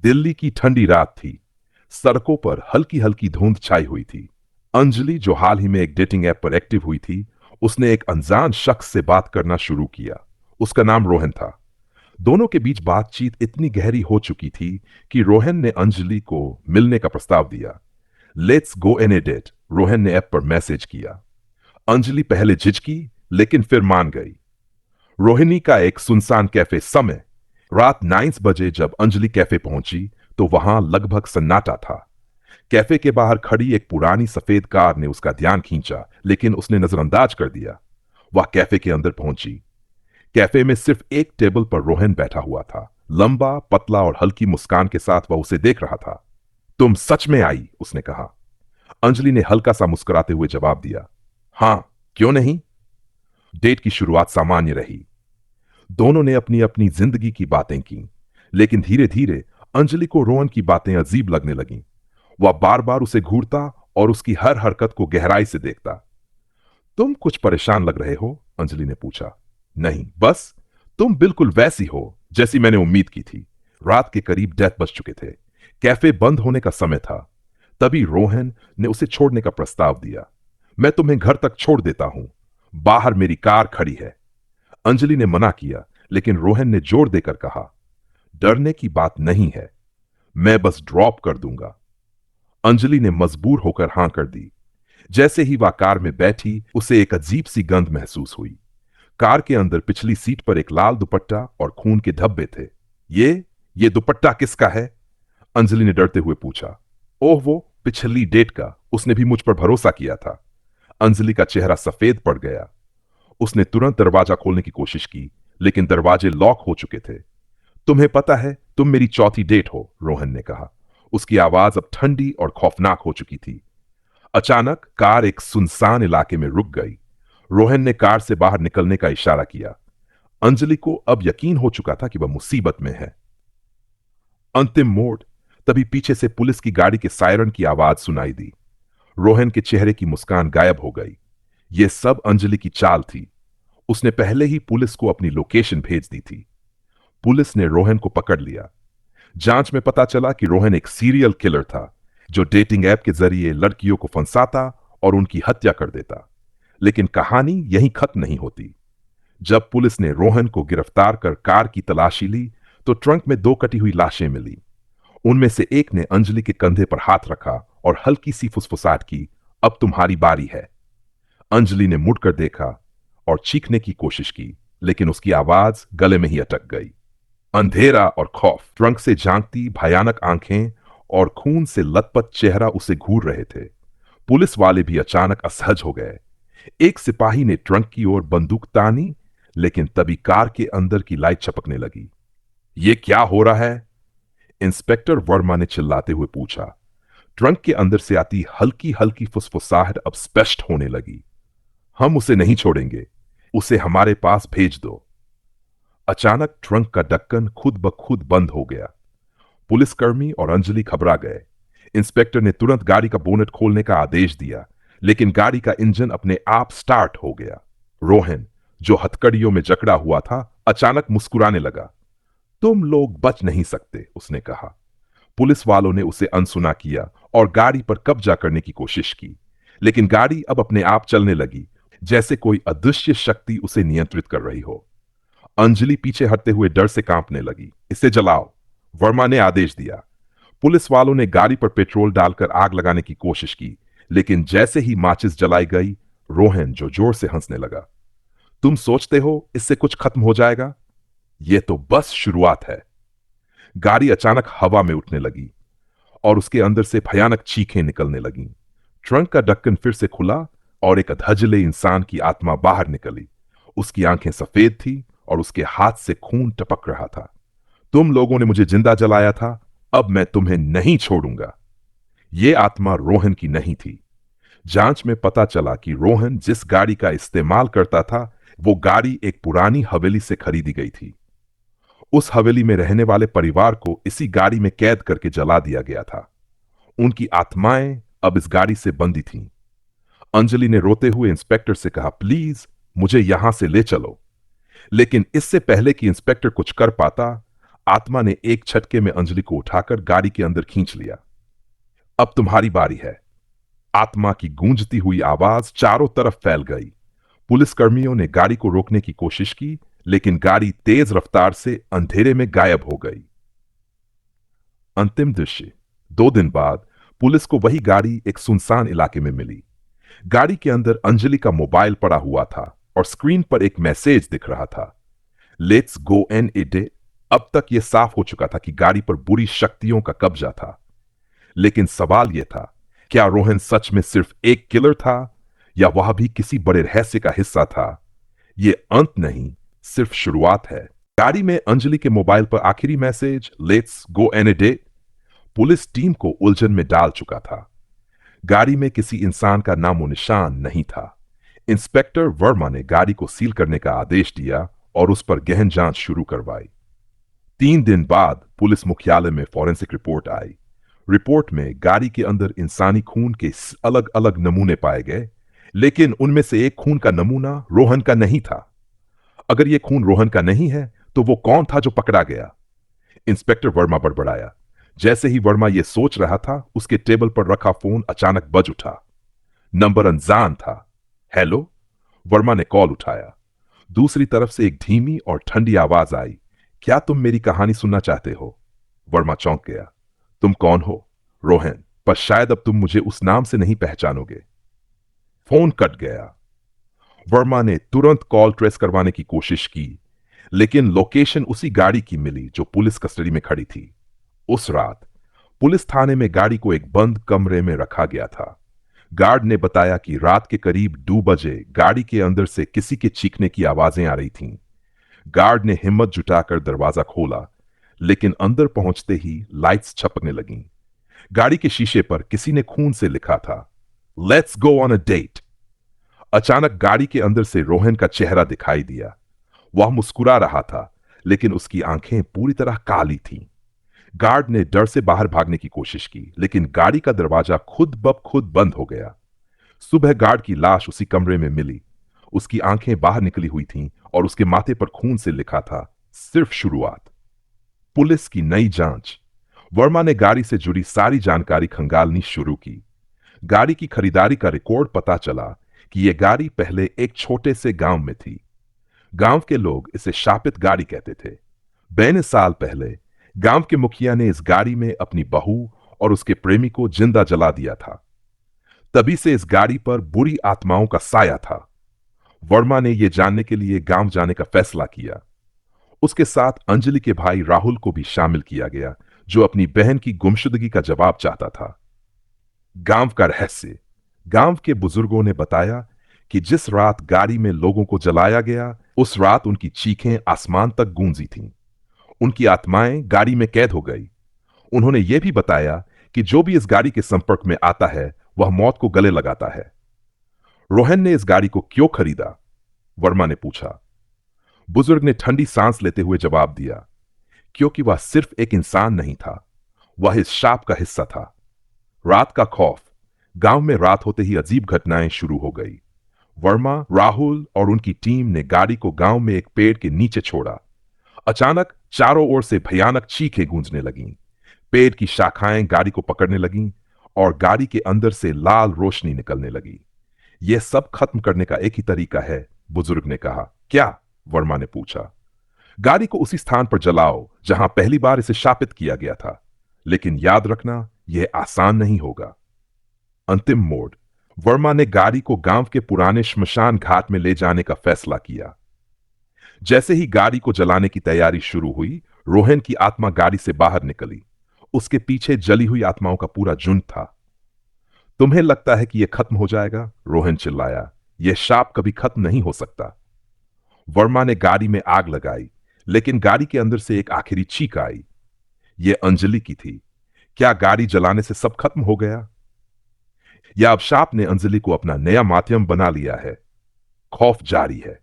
दिल्ली की ठंडी रात थी। सड़कों पर हल्की हल्की धुंध छाई हुई थी। अंजलि, जो हाल ही में एक डेटिंग ऐप पर एक्टिव हुई थी, उसने एक अनजान शख्स से बात करना शुरू किया। उसका नाम रोहन था। दोनों के बीच बातचीत इतनी गहरी हो चुकी थी कि रोहन ने अंजलि को मिलने का प्रस्ताव दिया। Let's go on a date, Rohan ने ऐप पर मैसेज किया। अंजलि पहले झिझकी, लेकिन फिर मान गई। रोहिणी का एक सुनसान कैफे समय। रात 9 बजे जब अंजलि कैफे पहुंची तो वहां लगभग सन्नाटा था। कैफे के बाहर खड़ी एक पुरानी सफेद कार ने उसका ध्यान खींचा, लेकिन उसने नजरअंदाज कर दिया। वह कैफे के अंदर पहुंची। कैफे में सिर्फ एक टेबल पर रोहन बैठा हुआ था। लंबा, पतला और हल्की मुस्कान के साथ वह उसे देख रहा था। तुम सच में आई, उसने कहा। अंजलि ने हल्का सा मुस्कुराते हुए जवाब दिया, हां, क्यों नहीं। डेट की शुरुआत सामान्य रही। दोनों ने अपनी अपनी जिंदगी की बातें की, लेकिन धीरे धीरे अंजलि को रोहन की बातें अजीब लगने लगीं। वह बार बार उसे घूरता और उसकी हर हरकत को गहराई से देखता। तुम कुछ परेशान लग रहे हो, अंजलि ने पूछा। नहीं, बस तुम बिल्कुल वैसी हो जैसी मैंने उम्मीद की थी। रात के करीब 10 बज चुके थे। कैफे बंद होने का समय था। तभी रोहन ने उसे छोड़ने का प्रस्ताव दिया। मैं तुम्हें घर तक छोड़ देता हूं, बाहर मेरी कार खड़ी है। अंजलि ने मना किया, लेकिन रोहन ने जोर देकर कहा, डरने की बात नहीं है, मैं बस ड्रॉप कर दूंगा। अंजलि ने मजबूर होकर हां कर दी। जैसे ही वह कार में बैठी, उसे एक अजीब सी गंध महसूस हुई। कार के अंदर पिछली सीट पर एक लाल दुपट्टा और खून के धब्बे थे। ये दुपट्टा किसका है? अंजलि ने डरते हुए पूछा। ओह, वो पिछली डेट का, उसने भी मुझ पर भरोसा किया था। अंजलि का चेहरा सफेद पड़ गया। उसने तुरंत दरवाजा खोलने की कोशिश की, लेकिन दरवाजे लॉक हो चुके थे। तुम्हें पता है, तुम मेरी चौथी डेट हो, रोहन ने कहा। उसकी आवाज अब ठंडी और खौफनाक हो चुकी थी। अचानक कार एक सुनसान इलाके में रुक गई। रोहन ने कार से बाहर निकलने का इशारा किया। अंजलि को अब यकीन हो चुका था कि वह मुसीबत में है। अंतिम मोड़। तभी पीछे से पुलिस की गाड़ी के सायरन की आवाज सुनाई दी। रोहन के चेहरे की मुस्कान गायब हो गई। यह सब अंजलि की चाल थी। उसने पहले ही पुलिस को अपनी लोकेशन भेज दी थी। पुलिस ने रोहन को पकड़ लिया। जांच में पता चला कि रोहन एक सीरियल किलर था, जो डेटिंग ऐप के जरिए लड़कियों को फंसाता और उनकी हत्या कर देता। लेकिन कहानी यहीं खत्म नहीं होती। जब पुलिस ने रोहन को गिरफ्तार कर कार की तलाशी ली, तो ट्रंक में 2 कटी हुई लाशें मिली। उनमें से एक ने अंजलि के कंधे पर हाथ रखा और हल्की सी फुसफुसाहट की, अब तुम्हारी बारी है। अंजलि ने मुड़कर देखा और चीखने की कोशिश की, लेकिन उसकी आवाज गले में ही अटक गई। अंधेरा और खौफ, ट्रंक से झांकती भयानक आंखें और खून से लथपथ चेहरा उसे घूर रहे थे। पुलिस वाले भी अचानक असहज हो गए। एक सिपाही ने ट्रंक की ओर बंदूक तानी, लेकिन तभी कार के अंदर की लाइट चपकने लगी। यह क्या हो रहा है? इंस्पेक्टर वर्मा ने चिल्लाते हुए पूछा। ट्रंक के अंदर से आती हल्की हल्की फुसफुसाहट अब स्पष्ट होने लगी। हम उसे नहीं छोड़ेंगे, उसे हमारे पास भेज दो। अचानक ट्रंक का ढक्कन खुद ब खुद बंद हो गया। पुलिसकर्मी और अंजलि घबरा गए। इंस्पेक्टर ने तुरंत गाड़ी का बोनेट खोलने का आदेश दिया, लेकिन गाड़ी का इंजन अपने आप स्टार्ट हो गया। रोहन, जो हथकड़ियों में जकड़ा हुआ था, अचानक मुस्कुराने लगा। तुम लोग बच नहीं सकते, उसने कहा। पुलिस वालों ने उसे अनसुना किया और गाड़ी पर कब्जा करने की कोशिश की, लेकिन गाड़ी अब अपने आप चलने लगी, जैसे कोई अदृश्य शक्ति उसे नियंत्रित कर रही हो। अंजलि पीछे हटते हुए डर से कांपने लगी। इसे जलाओ, वर्मा ने आदेश दिया। पुलिस वालों ने गाड़ी पर पेट्रोल डालकर आग लगाने की कोशिश की, लेकिन जैसे ही माचिस जलाई गई, रोहन जो जोर से हंसने लगा। तुम सोचते हो इससे कुछ खत्म हो जाएगा? यह तो बस शुरुआत है। गाड़ी अचानक हवा में उठने लगी और उसके अंदर से भयानक चीखें निकलने लगीं। ट्रंक का ढक्कन फिर से खुला और एक अधजले इंसान की आत्मा बाहर निकली। उसकी आंखें सफेद थी और उसके हाथ से खून टपक रहा था। तुम लोगों ने मुझे जिंदा जलाया था, अब मैं तुम्हें नहीं छोड़ूंगा। यह आत्मा रोहन की नहीं थी। जांच में पता चला कि रोहन जिस गाड़ी का इस्तेमाल करता था, वो गाड़ी एक पुरानी हवेली से खरीदी गई थी। उस हवेली में रहने वाले परिवार को इसी गाड़ी में कैद करके जला दिया गया था। उनकी आत्माएं अब इस गाड़ी से बंदी थीं। अंजलि ने रोते हुए इंस्पेक्टर से कहा, प्लीज मुझे यहां से ले चलो। लेकिन इससे पहले कि इंस्पेक्टर कुछ कर पाता, आत्मा ने एक झटके में अंजलि को उठाकर गाड़ी के अंदर खींच लिया। अब तुम्हारी बारी है। आत्मा की गूंजती हुई आवाज चारों तरफ फैल गई। पुलिसकर्मियों ने गाड़ी को रोकने की कोशिश की, लेकिन गाड़ी तेज रफ्तार से अंधेरे में गायब हो गई। अंतिम दृश्य। 2 दिन बाद पुलिस को वही गाड़ी एक सुनसान इलाके में मिली। गाड़ी के अंदर अंजलि का मोबाइल पड़ा हुआ था और स्क्रीन पर एक मैसेज दिख रहा था, लेट्स गो एन इट। अब तक यह साफ हो चुका था कि गाड़ी पर बुरी शक्तियों का कब्जा था। लेकिन सवाल यह था, क्या रोहन सच में सिर्फ एक किलर था या वह भी किसी बड़े रहस्य का हिस्सा था? यह अंत नहीं, सिर्फ शुरुआत है। गाड़ी में अंजलि के मोबाइल पर आखिरी message, let's go on it, police team को उलझन में डाल चुका था। गाड़ी में किसी इंसान का नामो निशान नहीं था। इंस्पेक्टर वर्मा ने गाड़ी को सील करने का आदेश दिया और उस पर गहन जांच शुरू करवाई। 3 दिन बाद पुलिस मुख्यालय में फॉरेंसिक रिपोर्ट आई। रिपोर्ट में गाड़ी के अंदर इंसानी खून के अलग अलग नमूने पाए गए, लेकिन उनमें से एक खून का नमूना रोहन का नहीं था। अगर यह खून रोहन का नहीं है तो वो कौन था जो पकड़ा गया? इंस्पेक्टर वर्मा बड़बड़ाया। जैसे ही वर्मा यह सोच रहा था, उसके टेबल पर रखा फोन अचानक बज उठा। नंबर अनजान था। हेलो? वर्मा ने कॉल उठाया। दूसरी तरफ से एक धीमी और ठंडी आवाज आई, क्या तुम मेरी कहानी सुनना चाहते हो? वर्मा चौंक गया। तुम कौन हो? रोहन, पर शायद अब तुम मुझे उस नाम से नहीं पहचानोगे। फोन कट गया। वर्मा ने तुरंत कॉल ट्रेस करवाने की कोशिश की, लेकिन लोकेशन उसी गाड़ी की मिली जो पुलिस कस्टडी में खड़ी थी। उस रात पुलिस थाने में गाड़ी को एक बंद कमरे में रखा गया था। गार्ड ने बताया कि रात के करीब 2 बजे गाड़ी के अंदर से किसी के चीखने की आवाजें आ रही थीं। गार्ड ने हिम्मत जुटाकर दरवाजा खोला, लेकिन अंदर पहुंचते ही लाइट्स छपकने लगीं। गाड़ी के शीशे पर किसी ने खून से लिखा था, let's go on a date. अचानक गाड़ी के अंदर से रोहन का चेहरा दिखाई दिया। वह मुस्कुरा रहा था, लेकिन उसकी आंखें पूरी तरह काली थीं। गार्ड ने डर से बाहर भागने की कोशिश की, लेकिन गाड़ी का दरवाजा खुद ब खुद बंद हो गया। सुबह गार्ड की लाश उसी कमरे में मिली। उसकी आंखें बाहर निकली हुई थीं और उसके माथे पर खून से लिखा था, सिर्फ शुरुआत। पुलिस की नई जांच। वर्मा ने गाड़ी से जुड़ी सारी जानकारी खंगालनी शुरू की। गाड़ी की खरीदारी का रिकॉर्ड पता चला कि यह गाड़ी पहले एक छोटे से गांव में थी। गांव के लोग इसे शापित गाड़ी कहते थे। 92 साल पहले गांव के मुखिया ने इस गाड़ी में अपनी बहू और उसके प्रेमी को जिंदा जला दिया था। तभी से इस गाड़ी पर बुरी आत्माओं का साया था। वर्मा ने यह जानने के लिए गांव जाने का फैसला किया। उसके साथ अंजलि के भाई राहुल को भी शामिल किया गया, जो अपनी बहन की गुमशुदगी का जवाब चाहता था। गांव का रहस्य। गांव के बुजुर्गों ने बताया कि जिस रात गाड़ी में लोगों को जलाया गया, उस रात उनकी चीखें आसमान तक गूंजी थीं। उनकी आत्माएं गाड़ी में कैद हो गई। उन्होंने यह भी बताया कि जो भी इस गाड़ी के संपर्क में आता है, वह मौत को गले लगाता है। रोहन ने इस गाड़ी को क्यों खरीदा? वर्मा ने पूछा। बुजुर्ग ने ठंडी सांस लेते हुए जवाब दिया, क्योंकि वह सिर्फ एक इंसान नहीं था, वह इस शाप का हिस्सा था। रात का खौफ। गांव में रात होते ही अजीब घटनाएं शुरू हो गई। वर्मा, राहुल और उनकी टीम ने गाड़ी को गांव में एक पेड़ के नीचे छोड़ा। अचानक चारों ओर से भयानक चीखें गूंजने लगीं। पेड़ की शाखाएं गाड़ी को पकड़ने लगीं और गाड़ी के अंदर से लाल रोशनी निकलने लगी। यह सब खत्म करने का एक ही तरीका है, बुजुर्ग ने कहा। क्या? वर्मा ने पूछा। गाड़ी को उसी स्थान पर जलाओ जहां पहली बार इसे शापित किया गया था, लेकिन याद रखना, यह आसान नहीं होगा। अंतिम मोड़। वर्मा ने गाड़ी को गांव के पुराने श्मशान घाट में ले जाने का फैसला किया। जैसे ही गाड़ी को जलाने की तैयारी शुरू हुई, रोहन की आत्मा गाड़ी से बाहर निकली। उसके पीछे जली हुई आत्माओं का पूरा झुंड था। तुम्हें लगता है कि यह खत्म हो जाएगा? रोहन चिल्लाया। यह शाप कभी खत्म नहीं हो सकता। वर्मा ने गाड़ी में आग लगाई, लेकिन गाड़ी के अंदर से एक आखिरी चीख आई। यह अंजलि की थी। क्या गाड़ी जलाने से सब खत्म हो गया, या अब शाप ने अंजलि को अपना नया माध्यम बना लिया है? खौफ जारी है।